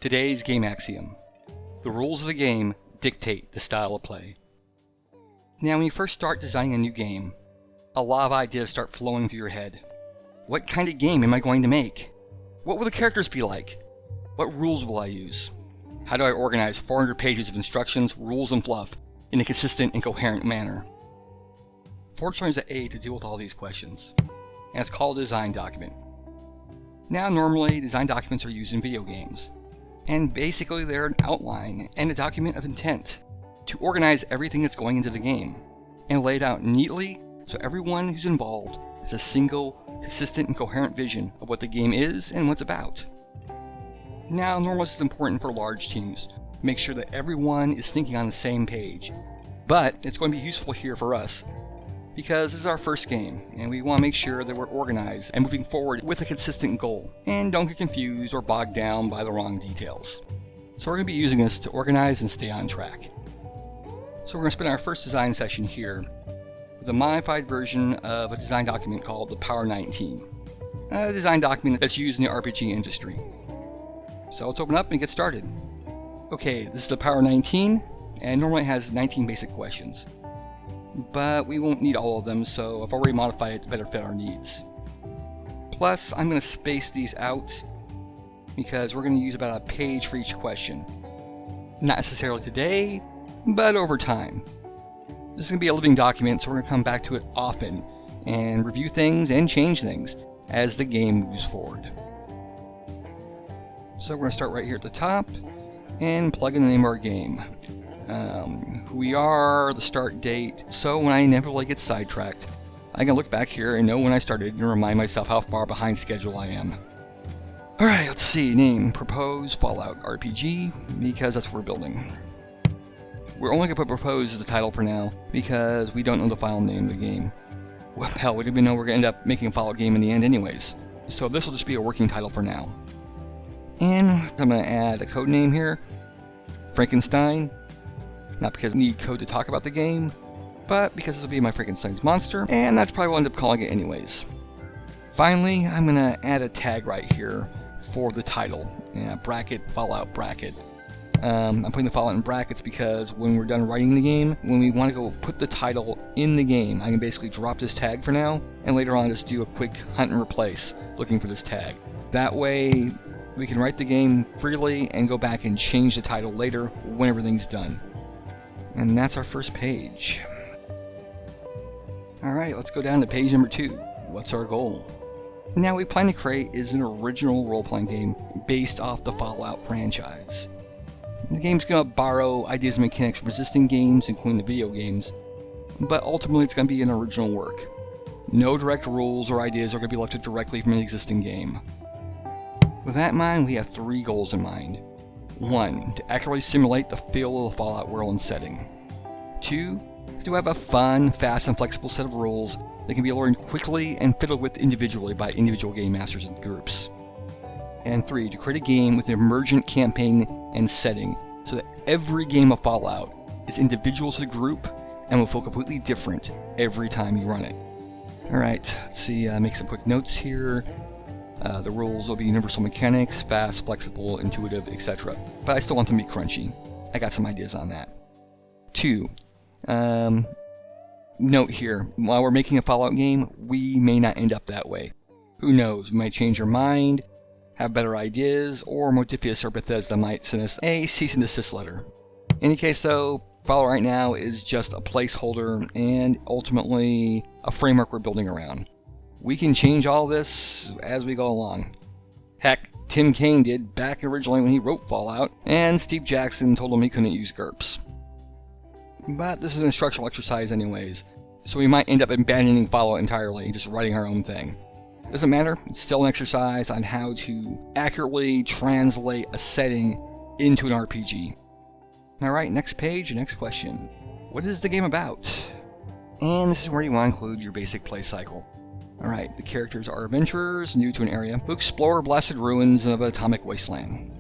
Today's game axiom. The rules of the game dictate the style of play. Now, when you first start designing a new game, a lot of ideas start flowing through your head. What kind of game am I going to make? What will the characters be like? What rules will I use? How do I organize 400 pages of instructions, rules, and fluff in a consistent and coherent manner? Fortunately, there's an aid to deal with all these questions, and it's called a design document. Now, normally, design documents are used in video games, and basically they're an outline and a document of intent to organize everything that's going into the game, and lay it out neatly so everyone who's involved has a single, consistent, and coherent vision of what the game is and what's about. Now, normally this is important for large teams, to make sure that everyone is thinking on the same page, but it's going to be useful here for us, because this is our first game, and we want to make sure that we're organized and moving forward with a consistent goal, and don't get confused or bogged down by the wrong details. So we're going to be using this to organize and stay on track. So we're going to spend our first design session here with a modified version of a design document called the Power 19, a design document that's used in the RPG industry. So let's open up and get started. Okay, this is the Power 19, and normally it has 19 basic questions. But we won't need all of them, so I've already modified it to better fit our needs. Plus, I'm going to space these out because we're going to use about a page for each question. Not necessarily today, but over time. This is going to be a living document, so we're going to come back to it often and review things and change things as the game moves forward. So we're going to start right here at the top and plug in the name of our game. Who we are, the start date, so when I inevitably get sidetracked, I can look back here and know when I started and remind myself how far behind schedule I am. Alright, let's see, name, propose, Fallout RPG, because that's what we're building. We're only going to put propose as the title for now, because we don't know the final name of the game. Well, hell, we don't even know we're going to end up making a Fallout game in the end anyways, so this will just be a working title for now. And I'm going to add a code name here, Frankenstein. Not because I need code to talk about the game, but because this will be my Frankenstein's monster, and that's probably what I'll end up calling it anyways. Finally, I'm going to add a tag right here for the title. Bracket, Fallout, bracket. I'm putting the Fallout in brackets because when we're done writing the game, when we want to go put the title in the game, I can basically drop this tag for now, and later on just do a quick hunt and replace looking for this tag. That way, we can write the game freely and go back and change the title later when everything's done. And that's our first page. Alright, let's go down to page number 2. What's our goal? Now, we plan to create is an original role-playing game based off the Fallout franchise. The game's going to borrow ideas and mechanics from existing games, including the video games, but ultimately it's going to be an original work. No direct rules or ideas are going to be lifted directly from an existing game. With that in mind, we have 3 goals in mind. 1. To accurately simulate the feel of the Fallout world and setting. 2. To have a fun, fast, and flexible set of rules that can be learned quickly and fiddled with individually by individual game masters and groups. And 3. To create a game with an emergent campaign and setting so that every game of Fallout is individual to the group and will feel completely different every time you run it. Alright, let's see, make some quick notes here. The rules will be universal mechanics, fast, flexible, intuitive, etc. But I still want them to be crunchy. I got some ideas on that. 2. Note here, while we're making a Fallout game, we may not end up that way. Who knows, we might change our mind, have better ideas, or Modiphius or Bethesda might send us a cease and desist letter. In any case though, Fallout right now is just a placeholder and ultimately a framework we're building around. We can change all this as we go along. Heck, Tim Kaine did back originally when he wrote Fallout, and Steve Jackson told him he couldn't use GURPS. But this is an instructional exercise anyways, so we might end up abandoning Fallout entirely and just writing our own thing. Doesn't matter, it's still an exercise on how to accurately translate a setting into an RPG. Alright, next page, next question. What is the game about? And this is where you want to include your basic play cycle. Alright, the characters are adventurers new to an area who explore blasted ruins of an atomic wasteland.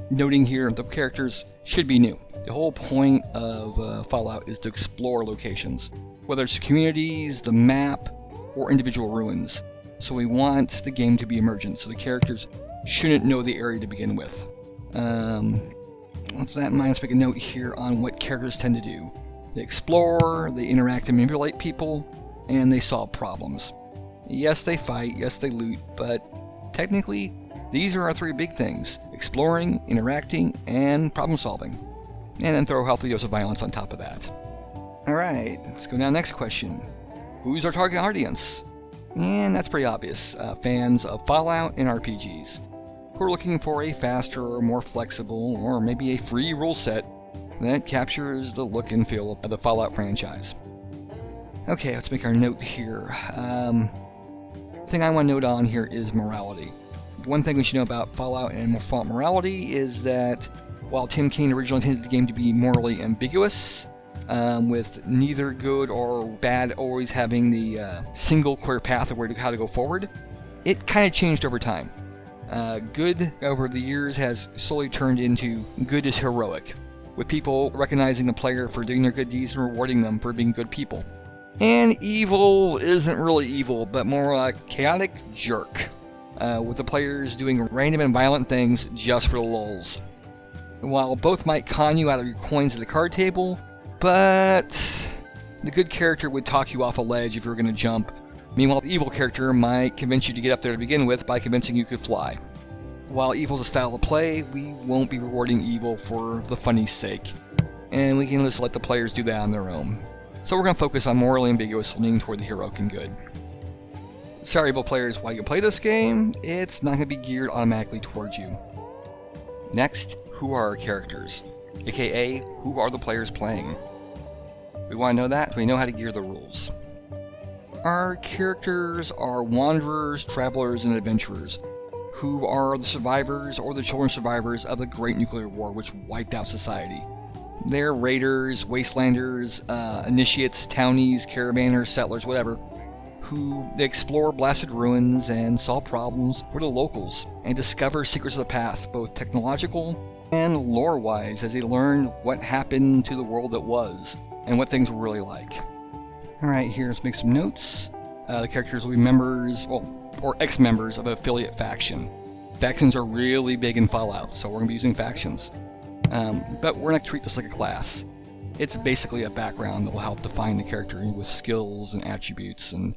Noting here, the characters should be new. The whole point of Fallout is to explore locations, whether it's communities, the map, or individual ruins. So we want the game to be emergent, so the characters shouldn't know the area to begin with. With that in mind, let's make a note here on what characters tend to do. They explore, they interact and manipulate people, and they solve problems. Yes, they fight, yes, they loot, but technically, these are our 3 big things: exploring, interacting, and problem solving. And then throw a healthy dose of violence on top of that. Alright, let's go down to the next question. Who's our target audience? And that's pretty obvious. Fans of Fallout and RPGs, who are looking for a faster, more flexible, or maybe a free rule set that captures the look and feel of the Fallout franchise. Okay, let's make our note here. The thing I want to note on here is morality. One thing we should know about Fallout and Fallout morality is that while Tim Kaine originally intended the game to be morally ambiguous, with neither good or bad always having the single clear path of how to go forward, it kind of changed over time. Good over the years has slowly turned into good is heroic, with people recognizing the player for doing their good deeds and rewarding them for being good people. And evil isn't really evil, but more a chaotic jerk, with the players doing random and violent things just for the lulz. While both might con you out of your coins at the card table, but the good character would talk you off a ledge if you were going to jump. Meanwhile, the evil character might convince you to get up there to begin with by convincing you could fly. While evil's a style of play, we won't be rewarding evil for the funny's sake, and we can just let the players do that on their own. So we're going to focus on morally ambiguous, leaning toward the heroic and good. Sorry, evil players, while you play this game, it's not going to be geared automatically towards you. Next, who are our characters? AKA, who are the players playing? We want to know that, so we know how to gear the rules. Our characters are wanderers, travelers, and adventurers, who are the survivors or the children survivors of the Great Nuclear War, which wiped out society. They're raiders, wastelanders, initiates, townies, caravanners, settlers, whatever, who explore blasted ruins and solve problems for the locals and discover secrets of the past, both technological and lore-wise, as they learn what happened to the world that was and what things were really like. Alright, here, let's make some notes. The characters will be members, or ex-members of an affiliate faction. Factions are really big in Fallout, so we're going to be using factions. But we're going to treat this like a class. It's basically a background that will help define the character with skills and attributes and,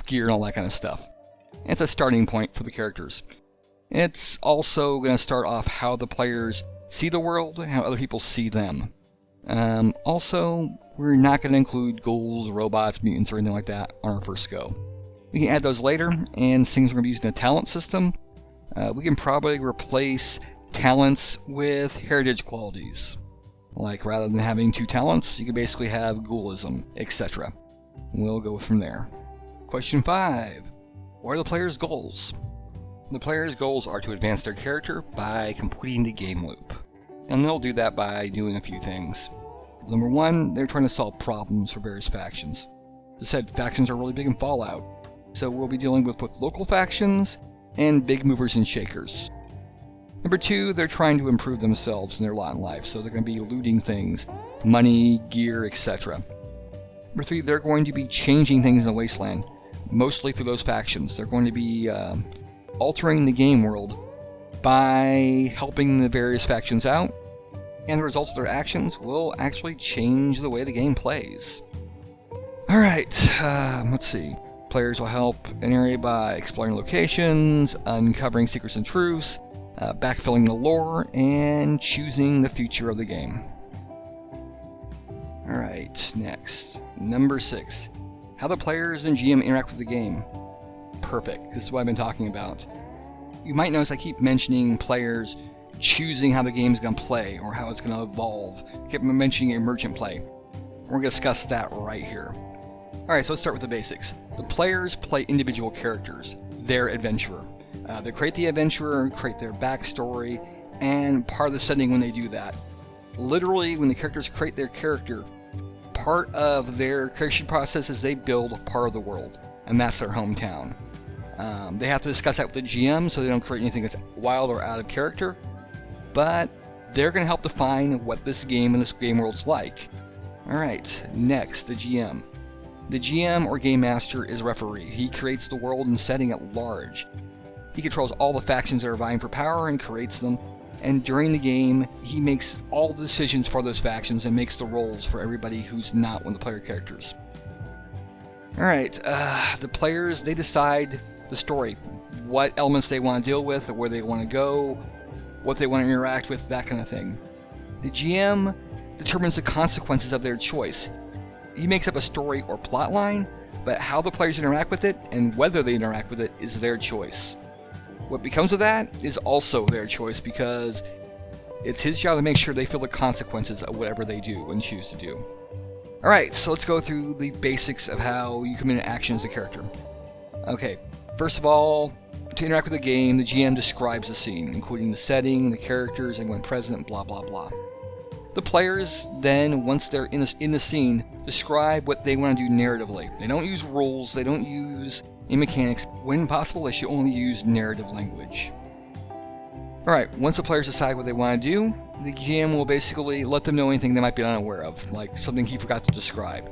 gear and all that kind of stuff. And it's a starting point for the characters. It's also going to start off how the players see the world and how other people see them. Also, we're not going to include ghouls, robots, mutants, or anything like that on our first go. We can add those later, and since we're going to be using a talent system, we can probably replace talents with heritage qualities. Like, rather than having 2 talents, you can basically have ghoulism, etc. We'll go from there. Question 5. What are the players' goals? The players' goals are to advance their character by completing the game loop. And they'll do that by doing a few things. Number 1, they're trying to solve problems for various factions. As I said, factions are really big in Fallout, so we'll be dealing with both local factions and big movers and shakers. Number 2, they're trying to improve themselves in their lot in life, so they're going to be looting things, money, gear, etc. Number 3, they're going to be changing things in the wasteland, mostly through those factions. They're going to be altering the game world by helping the various factions out, and the results of their actions will actually change the way the game plays. Alright, let's see. Players will help an area by exploring locations, uncovering secrets and truths, backfilling the lore, and choosing the future of the game. Alright, next. Number 6. How the players and GM interact with the game. Perfect. This is what I've been talking about. You might notice I keep mentioning players choosing how the game's going to play or how it's going to evolve. I keep mentioning emergent play. We're going to discuss that right here. Alright, so let's start with the basics. The players play individual characters, their adventurer. They create the adventurer, create their backstory, and part of the setting when they do that. Literally, when the characters create their character, part of their creation process is they build part of the world, and that's their hometown. They have to discuss that with the GM so they don't create anything that's wild or out of character, but they're going to help define what this game and this game world's like. Alright, next, the GM. The GM or Game Master is a referee. He creates the world and setting at large. He controls all the factions that are vying for power and creates them. And during the game, he makes all the decisions for those factions and makes the rolls for everybody who's not one of the player characters. Alright, the players, they decide the story. What elements they want to deal with, or where they want to go, what they want to interact with, that kind of thing. The GM determines the consequences of their choice. He makes up a story or plot line, but how the players interact with it and whether they interact with it is their choice. What becomes of that is also their choice, because it's his job to make sure they feel the consequences of whatever they do and choose to do. Alright, so let's go through the basics of how you come into action as a character. Okay, first of all, to interact with the game, the GM describes the scene, including the setting, the characters, anyone present, blah blah blah. The players then, once they're in the scene, describe what they want to do narratively. They don't use rules, they don't use any mechanics. When possible, they should only use narrative language. Alright, once the players decide what they want to do, the GM will basically let them know anything they might be unaware of, like something he forgot to describe.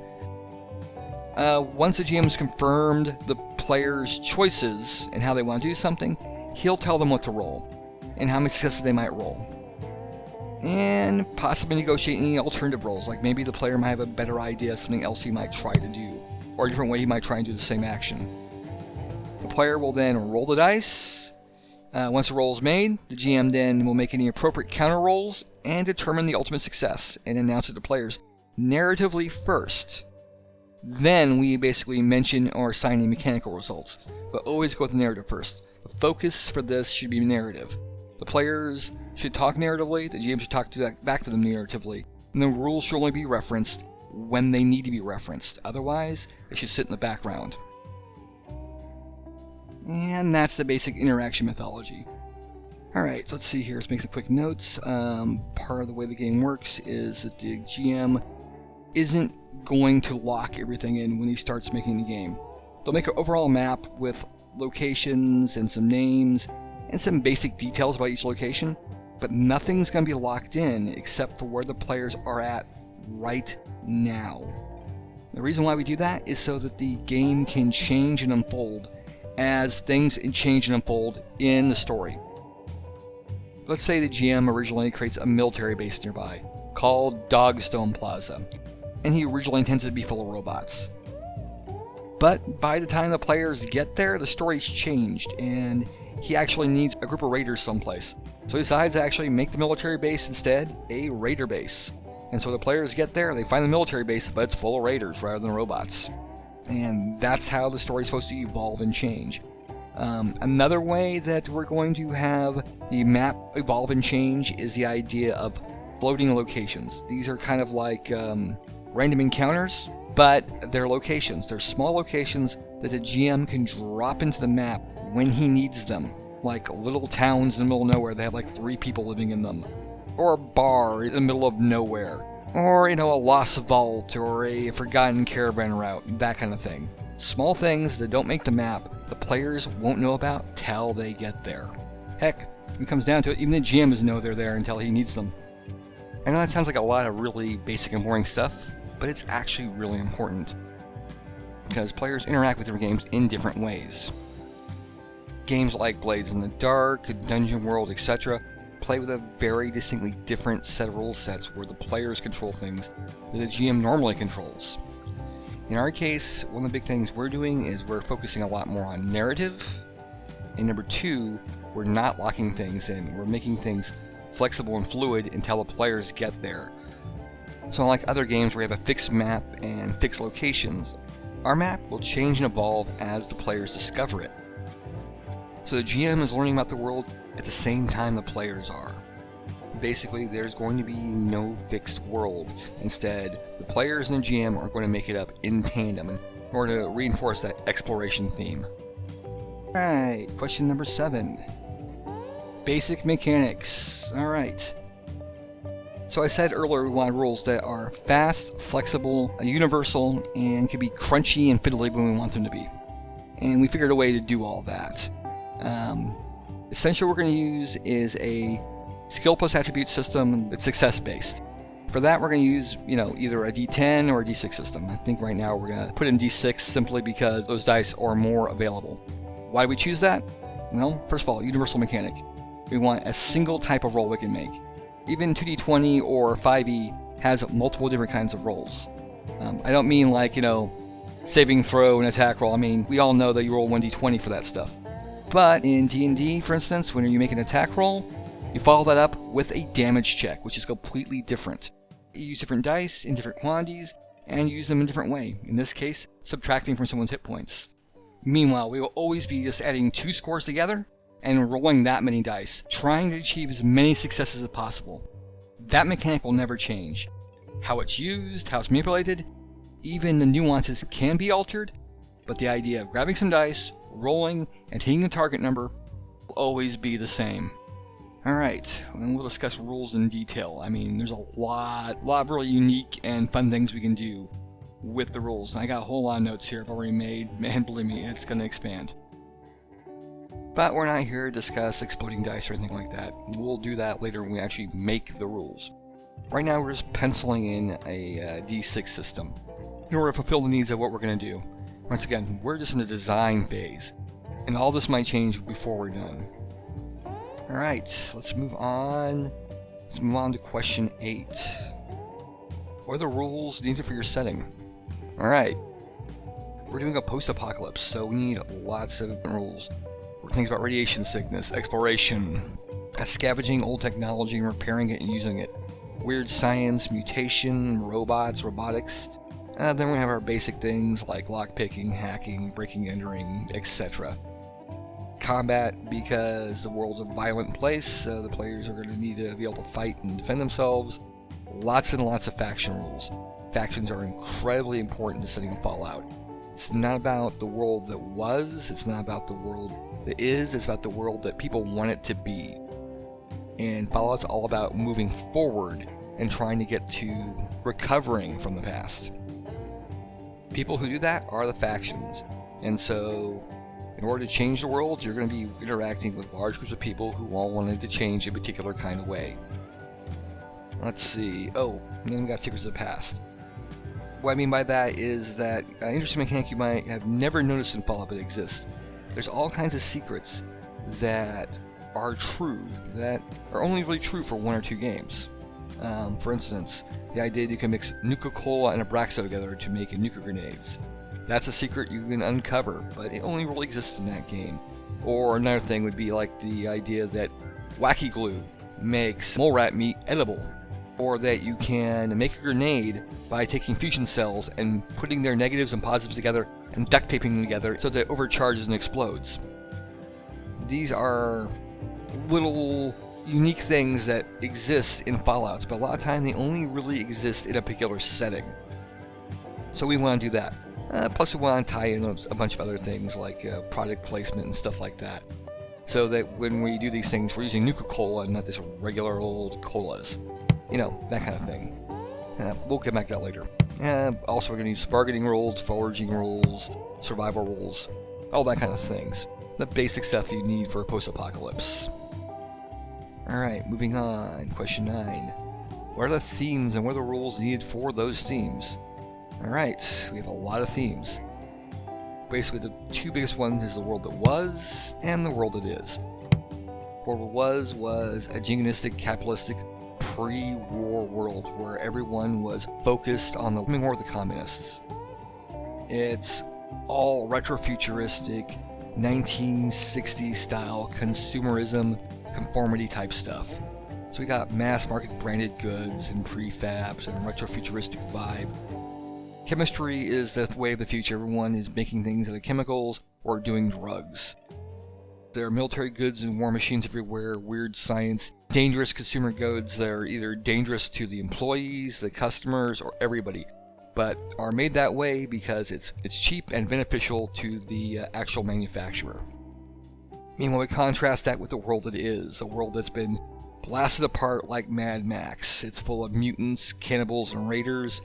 Once the GM has confirmed the players' choices and how they want to do something, he'll tell them what to roll, and how many successes they might roll. And possibly negotiate any alternative rolls, like maybe the player might have a better idea of something else he might try to do, or a different way he might try and do the same action. The player will then roll the dice. Once the roll is made, the GM then will make any appropriate counter rolls and determine the ultimate success, and announce it to players narratively first. Then we basically mention or assign any mechanical results, but always go with the narrative first. The focus for this should be narrative. The players should talk narratively, the GM should talk back to them narratively, and the rules should only be referenced when they need to be referenced. Otherwise, they should sit in the background. And that's the basic interaction mythology. Alright, so let's see here. Let's make some quick notes. Part of the way the game works is that the GM isn't going to lock everything in when he starts making the game. They'll make an overall map with locations and some names and some basic details about each location, but nothing's going to be locked in except for where the players are at right now. The reason why we do that is so that the game can change and unfold as things change and unfold in the story. Let's say the GM originally creates a military base nearby called Dogstone Plaza, and he originally intends it to be full of robots. But by the time the players get there, the story's changed, and he actually needs a group of raiders someplace. So he decides to actually make the military base instead a raider base. And so the players get there, they find the military base, but it's full of raiders rather than robots. And that's how the story's supposed to evolve and change. Another way that we're going to have the map evolve and change is the idea of floating locations. These are kind of like random encounters, but they're locations. They're small locations that the GM can drop into the map when he needs them. Like little towns in the middle of nowhere that have like 3 people living in them. Or a bar in the middle of nowhere. Or, a lost vault or a forgotten caravan route, that kind of thing. Small things that don't make the map, the players won't know about till they get there. Heck, when it comes down to it, even the GM doesn't know they're there until he needs them. I know that sounds like a lot of really basic and boring stuff, but it's actually really important. Because players interact with their games in different ways. Games like Blades in the Dark, Dungeon World, etc. play with a very distinctly different set of rule sets where the players control things that the GM normally controls. In our case, one of the big things we're doing is we're focusing a lot more on narrative, and number 2, we're not locking things in. We're making things flexible and fluid until the players get there. So unlike other games where we have a fixed map and fixed locations, our map will change and evolve as the players discover it. So the GM is learning about the world at the same time the players are. Basically, there's going to be no fixed world. Instead, the players and the GM are going to make it up in tandem in order to reinforce that exploration theme. Alright, question number 7. Basic mechanics. Alright. So I said earlier we want rules that are fast, flexible, universal, and can be crunchy and fiddly when we want them to be. And we figured a way to do all that. Essentially what we're going to use is a skill plus attribute system that's success based. For that we're going to use, either a D10 or a D6 system. I think right now we're going to put in D6 simply because those dice are more available. Why do we choose that? Well, first of all, universal mechanic. We want a single type of roll we can make. Even 2d20 or 5e has multiple different kinds of rolls. I don't mean like, saving throw and attack roll. I mean, we all know that you roll 1d20 for that stuff. But in D&D, for instance, when you make an attack roll, you follow that up with a damage check, which is completely different. You use different dice in different quantities, and use them in a different way. In this case, subtracting from someone's hit points. Meanwhile, we will always be just adding 2 scores together and rolling that many dice, trying to achieve as many successes as possible. That mechanic will never change. How it's used, how it's manipulated, even the nuances can be altered, but the idea of grabbing some dice, rolling, and hitting the target number will always be the same. Alright, and we'll discuss rules in detail. I mean, there's a lot of really unique and fun things we can do with the rules. And I got a whole lot of notes here I've already made, and believe me, it's going to expand. But we're not here to discuss exploding dice or anything like that. We'll do that later when we actually make the rules. Right now we're just penciling in a D6 system in order to fulfill the needs of what we're going to do. Once again, we're just in the design phase, and all this might change before we're done. Alright, let's move on. Let's move on to question 8. What are the rules needed for your setting? Alright, we're doing a post-apocalypse, so we need lots of rules. We're things about radiation sickness, exploration, scavenging old technology and repairing it and using it, weird science, mutation, robots, robotics. Then we have our basic things like lockpicking, hacking, breaking, entering, etc. Combat, because the world's a violent place, so the players are going to need to be able to fight and defend themselves. Lots and lots of faction rules. Factions are incredibly important to setting Fallout. It's not about the world that was, it's not about the world that is, it's about the world that people want it to be. And Fallout's all about moving forward and trying to get to recovering from the past. People who do that are the factions. And so, in order to change the world, you're going to be interacting with large groups of people who all wanted to change a particular kind of way. Let's see. Oh, and then we got Secrets of the Past. What I mean by that is that an interesting mechanic you might have never noticed in Fallout but exists. There's all kinds of secrets that are true, that are only really true for 1 or 2 games. For instance, the idea that you can mix Nuka-Cola and Abraxo together to make nuka grenades. That's a secret you can uncover, but it only really exists in that game. Or another thing would be like the idea that Wacky Glue makes mole rat meat edible. Or that you can make a grenade by taking fusion cells and putting their negatives and positives together and duct taping them together so that it overcharges and explodes. These are little unique things that exist in Fallouts, but a lot of time they only really exist in a particular setting. So we want to do that. Plus we want to tie in a bunch of other things like product placement and stuff like that. So that when we do these things, we're using Nuka-Cola and not this regular old colas. That kind of thing. We'll get back to that later. Also, we're going to use bargaining rules, foraging rules, survival rules, all that kind of things. The basic stuff you need for a post-apocalypse. Alright, moving on. Question 9. What are the themes and what are the rules needed for those themes? Alright, we have a lot of themes. Basically, the 2 biggest ones is the world that was and the world that is. The world that was a jingoistic, capitalistic, pre-war world where everyone was focused on the coming war with the communists. It's all retro-futuristic, 1960s style consumerism, conformity type stuff. So we got mass market branded goods and prefabs and retro-futuristic vibe. Chemistry is the way of the future. Everyone is making things out of chemicals or doing drugs. There are military goods and war machines everywhere, weird science, dangerous consumer goods that are either dangerous to the employees, the customers, or everybody, but are made that way because it's cheap and beneficial to the actual manufacturer. Meanwhile, we contrast that with the world that is, a world that's been blasted apart like Mad Max. It's full of mutants, cannibals, and raiders.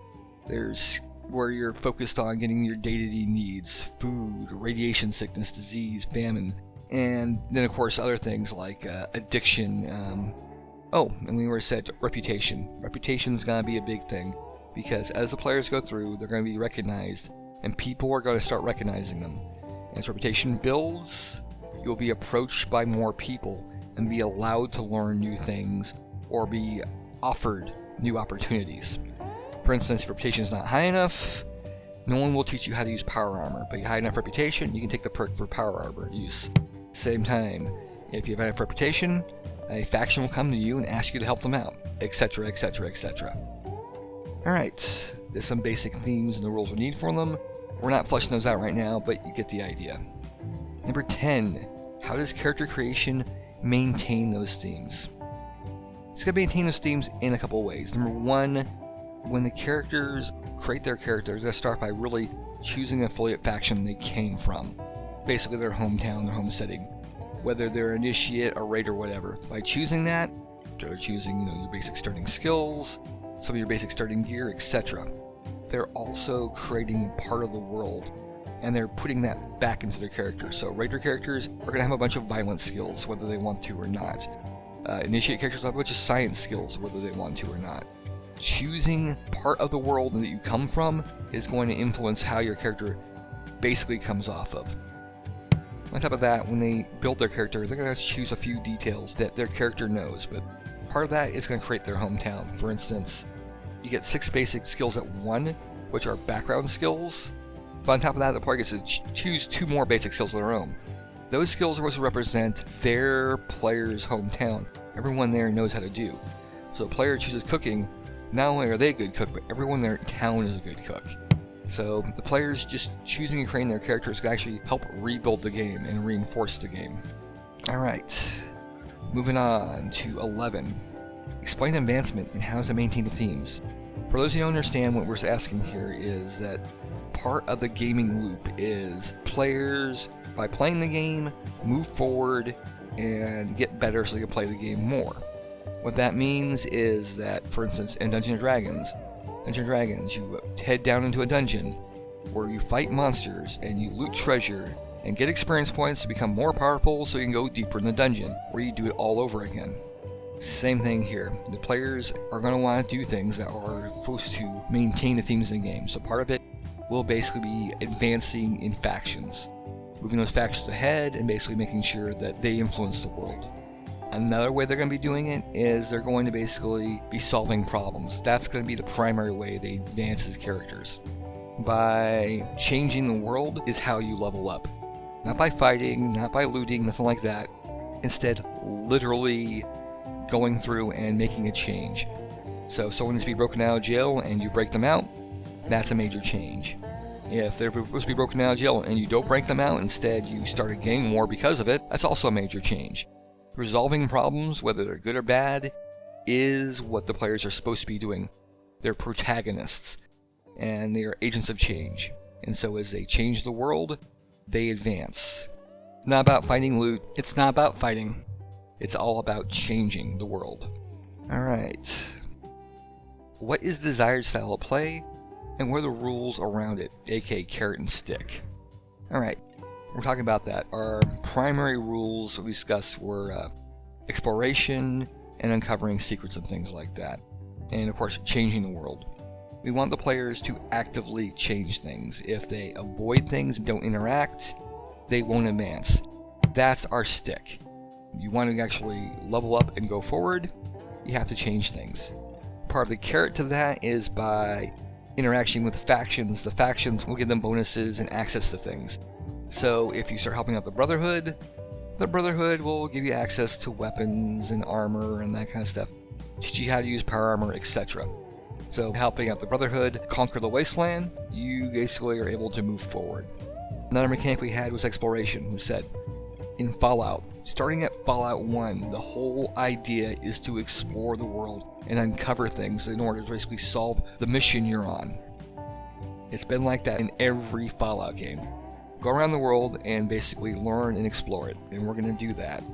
There's where you're focused on getting your day-to-day needs, food, radiation sickness, disease, famine, and then of course other things like addiction. And we already said reputation. Reputation's gonna be a big thing because as the players go through, they're gonna be recognized, and people are gonna start recognizing them. And as reputation builds, you'll be approached by more people and be allowed to learn new things or be offered new opportunities. For instance, if reputation is not high enough, no one will teach you how to use power armor, but you have high enough reputation, you can take the perk for power armor use. Same time, if you have enough reputation, a faction will come to you and ask you to help them out, etc, etc, etc. Alright, there's some basic themes and the rules we need for them. We're not fleshing those out right now, but you get the idea. Number 10, how does character creation maintain those themes? It's going to maintain those themes in a couple of ways. Number one, when the characters create their characters, they're going to start by really choosing an affiliate faction they came from. Basically their hometown, their home setting. Whether they're initiate or raid or whatever. By choosing that, they're choosing your basic starting skills, some of your basic starting gear, etc. They're also creating part of the world, and they're putting that back into their characters. So raider characters are going to have a bunch of violent skills, whether they want to or not. Initiate characters will have a bunch of science skills, whether they want to or not. Choosing part of the world that you come from is going to influence how your character basically comes off of. On top of that, when they build their character, they're going to choose a few details that their character knows, but part of that is going to create their hometown. For instance, you get 6 basic skills at 1, which are background skills, but on top of that, the player gets to choose 2 more basic skills of their own. Those skills are supposed to represent their player's hometown. Everyone there knows how to do. So the player chooses cooking, not only are they a good cook, but everyone in their town is a good cook. So the players just choosing and creating their characters can actually help rebuild the game and reinforce the game. Alright, moving on to 11. Explain advancement and how to maintain the themes. For those who don't understand, what we're asking here is that part of the gaming loop is players, by playing the game, move forward and get better so they can play the game more. What that means is that, for instance, in Dungeons & Dragons, you head down into a dungeon where you fight monsters and you loot treasure and get experience points to become more powerful so you can go deeper in the dungeon, where you do it all over again. Same thing here. The players are going to want to do things that are supposed to maintain the themes of the game. So part of it will basically be advancing in factions, moving those factions ahead and basically making sure that they influence the world. Another way they're going to be doing it is they're going to basically be solving problems. That's going to be the primary way they advance as characters. By changing the world is how you level up. Not by fighting, not by looting, nothing like that. Instead, literally going through and making a change. So if someone needs to be broken out of jail and you break them out, that's a major change. If they're supposed to be broken out of jail and you don't break them out, instead you start a gang war because of it, that's also a major change. Resolving problems, whether they're good or bad, is what the players are supposed to be doing. They're protagonists, and they are agents of change. And so as they change the world, they advance. It's not about finding loot. It's not about fighting. It's all about changing the world. Alright. What is the desired style of play, and what are the rules around it, aka carrot and stick? Alright. We're talking about that. Our primary rules we discussed were exploration and uncovering secrets and things like that. And of course, changing the world. We want the players to actively change things. If they avoid things and don't interact, they won't advance. That's our stick. You want to actually level up and go forward, you have to change things. Part of the carrot to that is by interaction with factions. The factions will give them bonuses and access to things. So if you start helping out the Brotherhood will give you access to weapons and armor and that kind of stuff. Teach you how to use power armor, etc. So helping out the Brotherhood conquer the wasteland, you basically are able to move forward. Another mechanic we had was exploration. We said, in Fallout, starting at Fallout 1, the whole idea is to explore the world and uncover things in order to basically solve the mission you're on. It's been like that in every Fallout game. Go around the world and basically learn and explore it, and we're going to do that.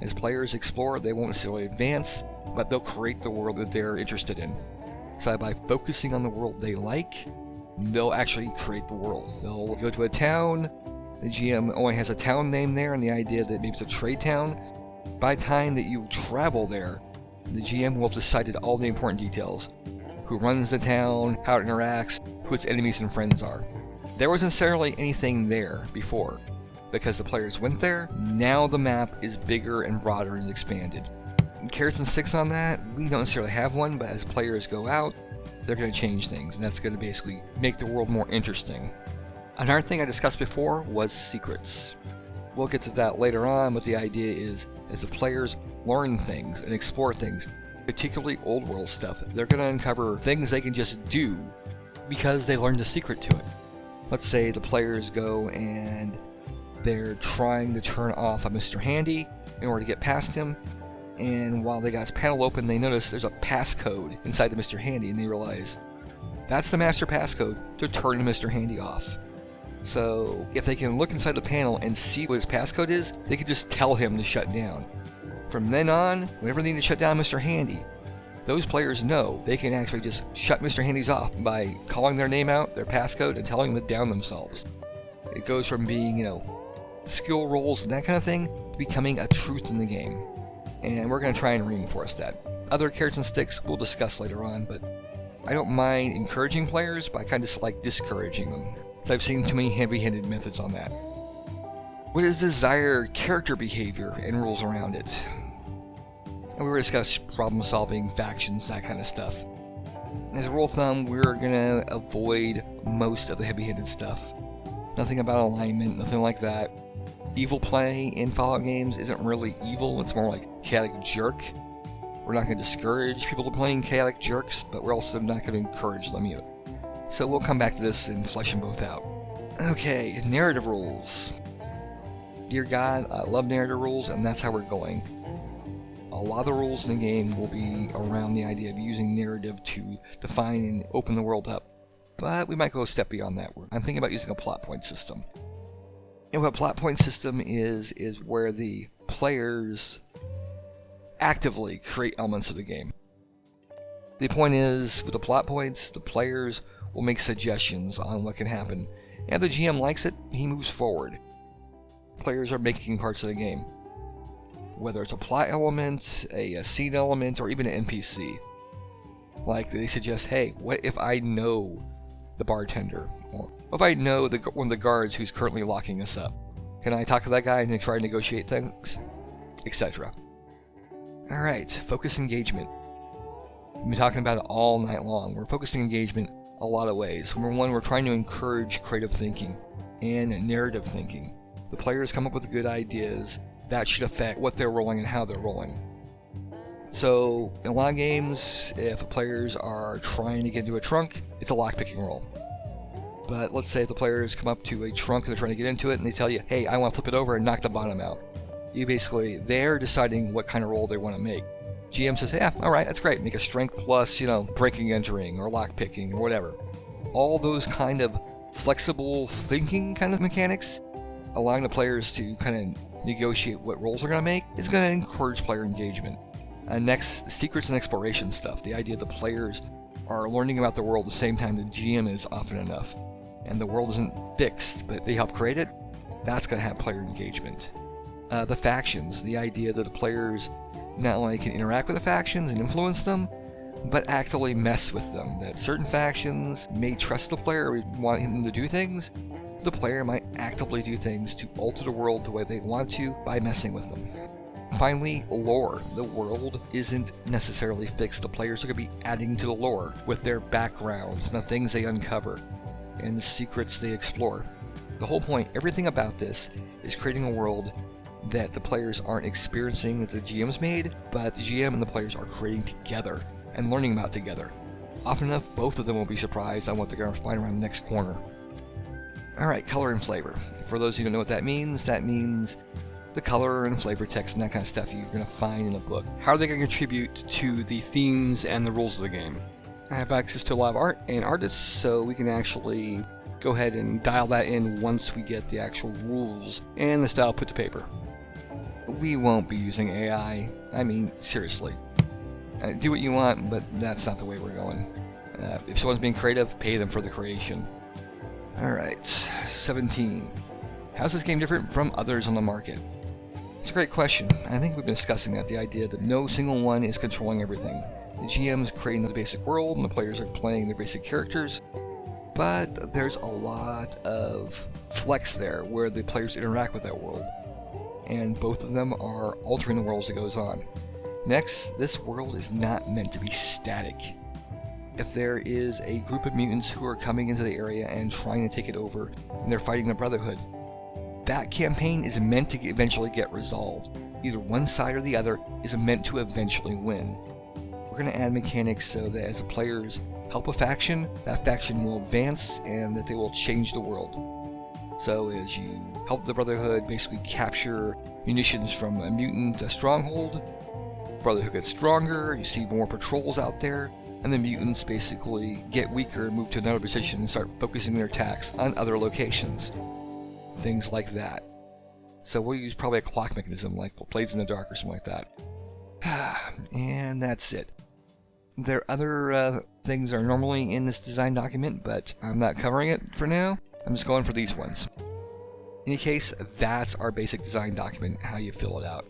As players explore, they won't necessarily advance, but they'll create the world that they're interested in. So by focusing on the world they like, they'll actually create the world. They'll go to a town, the GM only has a town name there, and the idea that maybe it's a trade town. By the time that you travel there, the GM will have decided all the important details. Who runs the town, how it interacts, who its enemies and friends are. There wasn't necessarily anything there before. because the players went there. Now the map is bigger and broader and expanded. Carrots and sticks on that, we don't necessarily have one, but as players go out, they're going to change things, and that's going to basically make the world more interesting. Another thing I discussed before was secrets. We'll get to that later on, but the idea is, as the players learn things and explore things, particularly old world stuff, they're going to uncover things they can just do because they learned the secret to it. Let's say the players go and they're trying to turn off a Mr. Handy in order to get past him, and while they got his panel open, they notice there's a passcode inside the Mr. Handy, and they realize that's the master passcode to turn the Mr. Handy off. So if they can look inside the panel and see what his passcode is, they can just tell him to shut down. From then on, whenever they need to shut down Mr. Handy, those players know they can actually just shut Mr. Handy's off by calling their name out, their passcode, and telling them to down themselves. It goes from being, skill rolls and that kind of thing to becoming a truth in the game. And we're going to try and reinforce that. Other carrots and sticks we'll discuss later on, but I don't mind encouraging players, but I kind of just like discouraging them. So I've seen too many heavy-handed methods on that. What is desired character behavior and rules around it? And we were discussing problem-solving, factions, that kind of stuff. As a rule of thumb, we're going to avoid most of the heavy-handed stuff. Nothing about alignment, nothing like that. Evil play in Fallout games isn't really evil, it's more like chaotic jerk. We're not going to discourage people to playing chaotic jerks, but we're also not going to encourage them either. So we'll come back to this and flesh them both out. Okay, narrative rules. Dear God, I love narrative rules, and that's how we're going. A lot of the rules in the game will be around the idea of using narrative to define and open the world up. But we might go a step beyond that. I'm thinking about using a plot point system. And what a plot point system is where the players actively create elements of the game. The point is, with the plot points, the players will make suggestions on what can happen. And if the GM likes it, he moves forward. Players are making parts of the game. Whether it's a plot element, a scene element, or even an NPC. Like, they suggest, hey, what if I know the bartender? Or if I know one of the guards who's currently locking us up? Can I talk to that guy and try to negotiate things? Etc. Alright, focus engagement. We've been talking about it all night long. We're focusing engagement a lot of ways. Number one, we're trying to encourage creative thinking and narrative thinking. The players come up with good ideas that should affect what they're rolling and how they're rolling. So, in a lot of games, if the players are trying to get into a trunk, it's a lockpicking roll. But let's say if the players come up to a trunk and they're trying to get into it and they tell you, hey, I want to flip it over and knock the bottom out. They're deciding what kind of roll they want to make. GM says, yeah, alright, that's great. Make a strength plus, breaking, entering, or lockpicking, or whatever. All those kind of flexible thinking kind of mechanics, allowing the players to kind of negotiate what rolls they're going to make, is going to encourage player engagement. Next, the secrets and exploration stuff. The idea the players are learning about the world at the same time the GM is often enough. And the world isn't fixed, but they help create it. That's going to have player engagement. The factions. The idea that the players not only can interact with the factions and influence them, but actively mess with them. That certain factions may trust the player or want him to do things. The player might actively do things to alter the world the way they want to by messing with them. Finally, lore. The world isn't necessarily fixed. The players are going to be adding to the lore with their backgrounds and the things they uncover and the secrets they explore. The whole point, everything about this, is creating a world that the players aren't experiencing that the GM's made, but the GM and the players are creating together and learning about together. Often enough, both of them will be surprised on what they're going to find around the next corner. Alright, color and flavor. For those of you who don't know what that means the color and flavor text and that kind of stuff you're going to find in a book. How are they going to contribute to the themes and the rules of the game? I have access to a lot of art and artists, so we can actually go ahead and dial that in once we get the actual rules and the style put to paper. We won't be using AI. I mean, seriously. Do what you want, but that's not the way we're going. If someone's being creative, pay them for the creation. Alright, 17. How's this game different from others on the market? It's a great question. I think we've been discussing that, the idea that no single one is controlling everything. The GM is creating the basic world, and the players are playing their basic characters, but there's a lot of flex there where the players interact with that world, and both of them are altering the world as it goes on. Next, this world is not meant to be static. If there is a group of mutants who are coming into the area and trying to take it over, and they're fighting the Brotherhood, that campaign is meant to eventually get resolved. Either one side or the other is meant to eventually win. We're going to add mechanics so that as the players help a faction, that faction will advance and that they will change the world. So as you help the Brotherhood basically capture munitions from a mutant stronghold, Brotherhood gets stronger, you see more patrols out there, and the mutants basically get weaker and move to another position and start focusing their attacks on other locations. Things like that. So we'll use probably a clock mechanism like Blades in the Dark or something like that. And that's it. There are other things that are normally in this design document, but I'm not covering it for now. I'm just going for these ones. In any case, that's our basic design document, how you fill it out.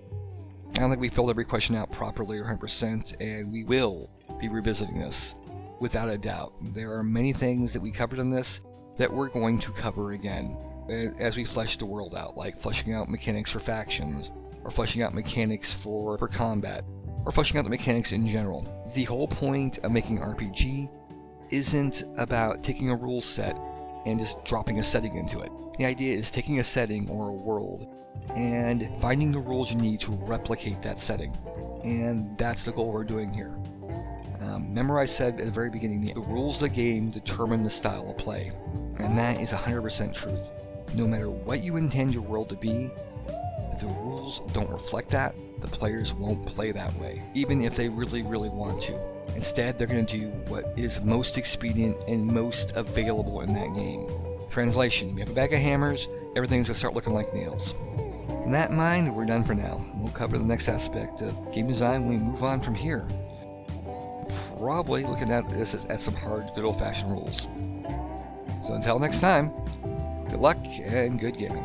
I don't think we filled every question out properly or 100%, and we will be revisiting this, without a doubt. There are many things that we covered in this that we're going to cover again as we flesh the world out, like fleshing out mechanics for factions, or fleshing out mechanics for combat, or fleshing out the mechanics in general. The whole point of making RPG isn't about taking a rule set and just dropping a setting into it. The idea is taking a setting or a world and finding the rules you need to replicate that setting. And that's the goal we're doing here. Remember I said at the very beginning, the rules of the game determine the style of play. And that is 100% truth. No matter what you intend your world to be, if the rules don't reflect that, the players won't play that way, even if they really, really want to. Instead, they're going to do what is most expedient and most available in that game. Translation: we have a bag of hammers, everything's going to start looking like nails. With that in mind, we're done for now. We'll cover the next aspect of game design when we move on from here. Probably looking at this as some hard, good old-fashioned rules. So until next time, good luck and good gaming.